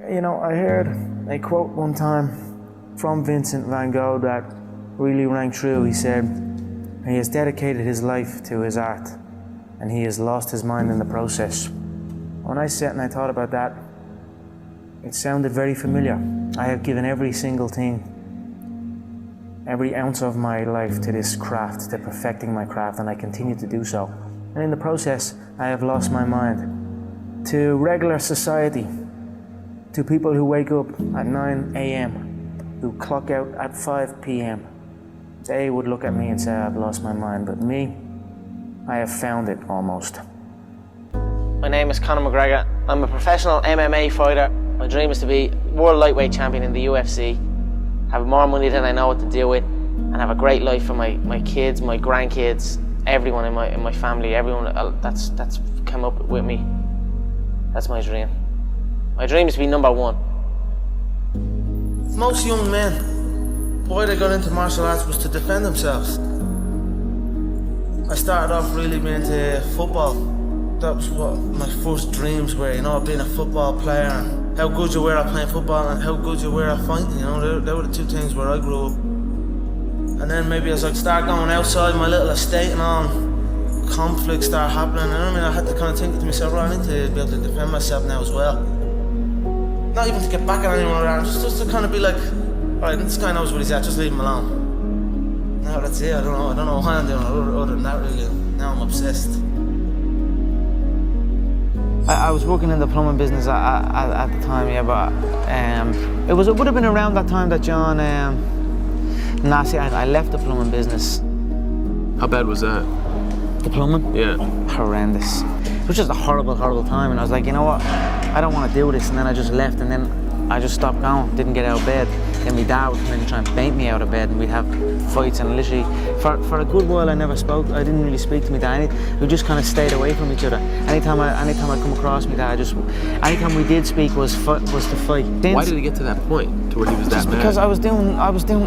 You know, I heard a quote one time from Vincent van Gogh that really rang true. He said, he has dedicated his life to his art and he has lost his mind in the process. When I sat and I thought about that, it sounded very familiar. I have given every single thing, every ounce of my life to this craft, to perfecting my craft, and I continue to do so. And in the process, I have lost my mind to regular society, to people who wake up at 9 a.m., who clock out at 5 p.m. They would look at me and say, I've lost my mind, but me, I have found it almost. My name is Connor McGregor. I'm a professional MMA fighter. My dream is to be world lightweight champion in the UFC, have more money than I know what to do with, and have a great life for my kids, my grandkids, everyone in my family, everyone that's come up with me. That's my dream. My dream is to be number one. Most young men, why they got into martial arts was to defend themselves. I started off really being into football. That was what my first dreams were, you know, being a football player and how good you were at playing football and how good you were at fighting, you know, they were the two things where I grew up. And then maybe as I start going outside my little estate and all, conflicts start happening, and I mean, I had to kind of think to myself, right, I need to be able to defend myself now as well. Not even to get back at anyone around, just to kind of be like, alright, this guy knows what he's at, just leave him alone. Now that's it, I don't know why I'm doing it other than that really. Now I'm obsessed. I was working in the plumbing business at the time, yeah, but it would have been around that time that John, I left the plumbing business. How bad was that? The plumbing? Yeah. Horrendous. It was just a horrible, horrible time, and I was like, you know what, I don't want to do this, and then I just left, and then I just stopped going, didn't get out of bed. Then my dad would come in and try and bait me out of bed, and we'd have fights, and literally, for a good while I never spoke. I didn't really speak to my dad. We just kind of stayed away from each other. Anytime I come across my dad, anytime we did speak was to fight. Why did it get to that point, to where he was that mad? Because I was doing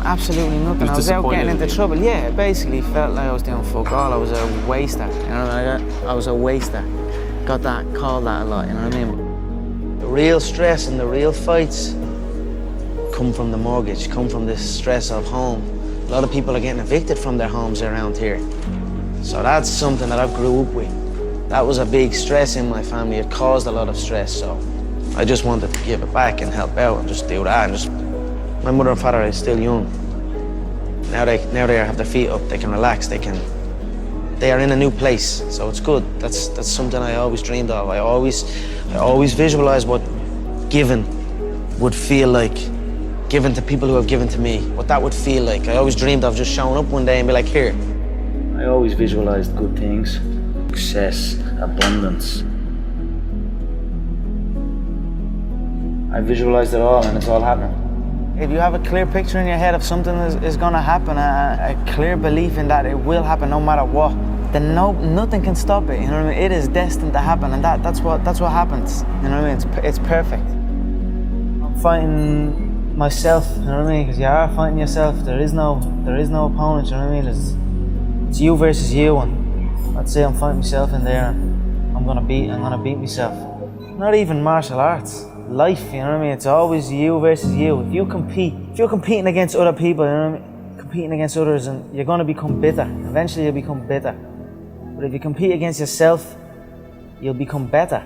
absolutely nothing. I was out getting into trouble. Yeah, it basically felt like I was doing fuck all. I was a waster, you know what I mean? I was a waster. Got that, called that a lot, you know what I mean? The real stress and the real fights come from the mortgage, come from this stress of home. A lot of people are getting evicted from their homes around here. So that's something that I grew up with. That was a big stress in my family. It caused a lot of stress, so I just wanted to give it back and help out and just do that. My mother and father are still young. Now they have their feet up, they can relax, they are in a new place, so it's good. That's something I always dreamed of. I always visualized what giving would feel like, given to people who have given to me, what that would feel like. I always dreamed of just showing up one day and be like, here. I always visualized good things, success, abundance. I visualized it all and it's all happening. If you have a clear picture in your head of something is gonna happen, a clear belief in that it will happen no matter what, then nothing can stop it, you know what I mean? It is destined to happen, and that's what happens, you know what I mean? It's perfect. I'm fighting myself, you know what I mean? Because you are fighting yourself. There is no opponent, you know what I mean? It's you versus you, and I'd say I'm fighting myself in there, and I'm gonna beat myself. Not even martial arts. Life, you know what I mean? It's always you versus you. If you're competing against other people, you know what I mean? Competing against others, and you're gonna become bitter. Eventually you'll become bitter. But if you compete against yourself, you'll become better.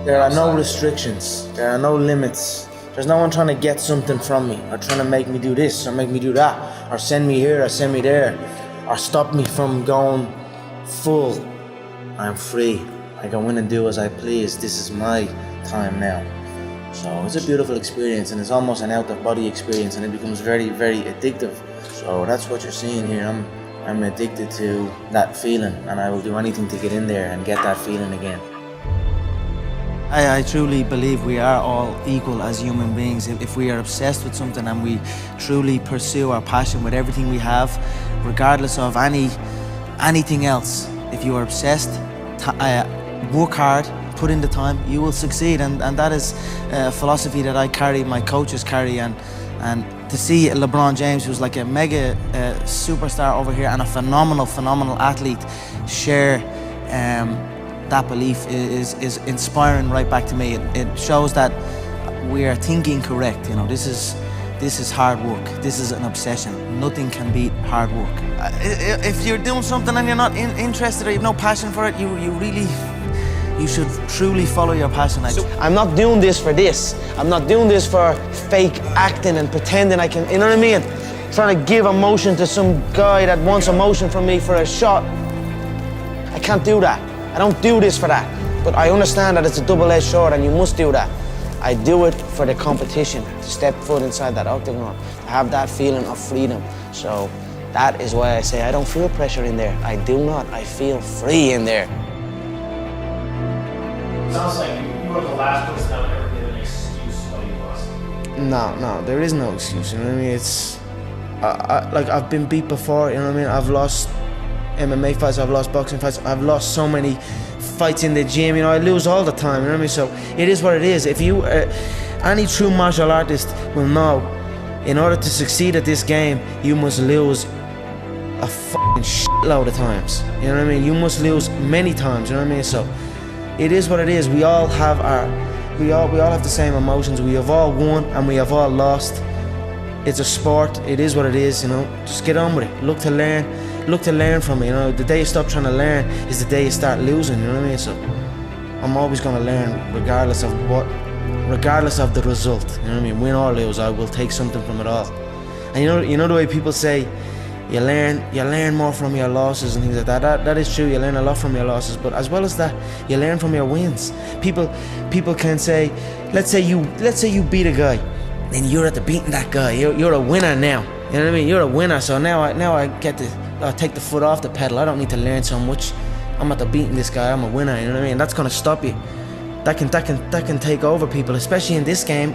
There are no restrictions, there are no limits. There's no one trying to get something from me, or trying to make me do this, or make me do that, or send me here, or send me there, or stop me from going full. I'm free. I go in and do as I please. This is my time now. So it's a beautiful experience, and it's almost an out-of-body experience, and it becomes very, very addictive. So that's what you're seeing here. I'm addicted to that feeling, and I will do anything to get in there and get that feeling again. I truly believe we are all equal as human beings. If we are obsessed with something and we truly pursue our passion with everything we have, regardless of anything else, if you are obsessed, work hard, put in the time, you will succeed, and that is a philosophy that I carry, my coaches carry, and to see LeBron James, who's like a mega superstar over here and a phenomenal athlete, share that belief is inspiring right back to me. It shows that we are thinking correct. You know, this is hard work. This is an obsession. Nothing can beat hard work. If you're doing something and you're not interested or you have no passion for it, you should truly follow your passion. I'm not doing this for this. I'm not doing this for fake acting and pretending I can, you know what I mean? Trying to give emotion to some guy that wants emotion from me for a shot. I can't do that. I don't do this for that. But I understand that it's a double-edged sword and you must do that. I do it for the competition, to step foot inside that octagon, to have that feeling of freedom. So that is why I say I don't feel pressure in there. I do not. I feel free in there. Sounds like you were the last person that would ever give an excuse why you lost. No, there is no excuse. You know what I mean? It's like I've been beat before. You know what I mean? I've lost MMA fights. I've lost boxing fights. I've lost so many fights in the gym. You know, I lose all the time. You know what I mean? So it is what it is. If you, any true martial artist will know, in order to succeed at this game, you must lose a fucking shitload of times. You know what I mean? You must lose many times. You know what I mean? So it is what it is. We all have we all have the same emotions. We have all won and we have all lost. It's a sport. It is what it is. You know, just get on with it. Look to learn from it. You know, the day you stop trying to learn is the day you start losing. You know what I mean? So I'm always going to learn, regardless of the result. You know what I mean? Win or lose, I will take something from it all. And you know the way people say, you learn more from your losses and things like that. That is true. You learn a lot from your losses, but as well as that, you learn from your wins. People can say, let's say you beat a guy, then you're at the beating that guy. You're a winner now. You know what I mean? You're a winner. So now I get to take the foot off the pedal. I don't need to learn so much. I'm at the beating this guy. I'm a winner. You know what I mean? That's gonna stop you. That can take over people, especially in this game.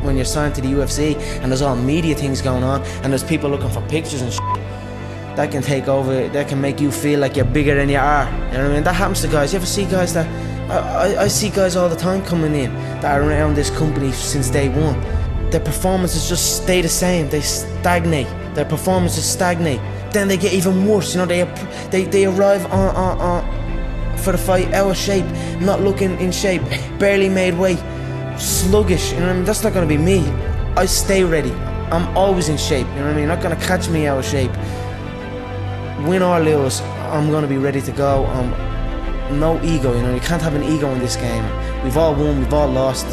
When you're signed to the UFC and there's all media things going on and there's people looking for pictures and shit. That can take over. That can make you feel like you're bigger than you are. You know what I mean? That happens to guys. You ever see guys that I see guys all the time coming in that are around this company since day one. Their performances just stay the same. They stagnate. Their performances stagnate. Then they get even worse. You know, they arrive on for the fight out of shape, not looking in shape, barely made weight, sluggish. You know what I mean? That's not gonna be me. I stay ready. I'm always in shape. You know what I mean? You're not gonna catch me out of shape. Win or lose, I'm gonna be ready to go. No ego. You know, you can't have an ego in this game. We've all won. We've all lost.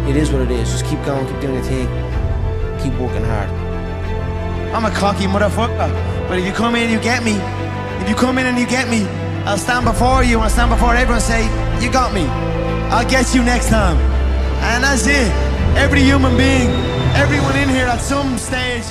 It is what it is. Just keep going, keep doing your thing, keep working hard. I'm a cocky motherfucker, but if you come in and you get me, I'll stand before you and I'll stand before everyone and say, you got me. I'll get you next time. And that's it. Every human being, everyone in here at some stage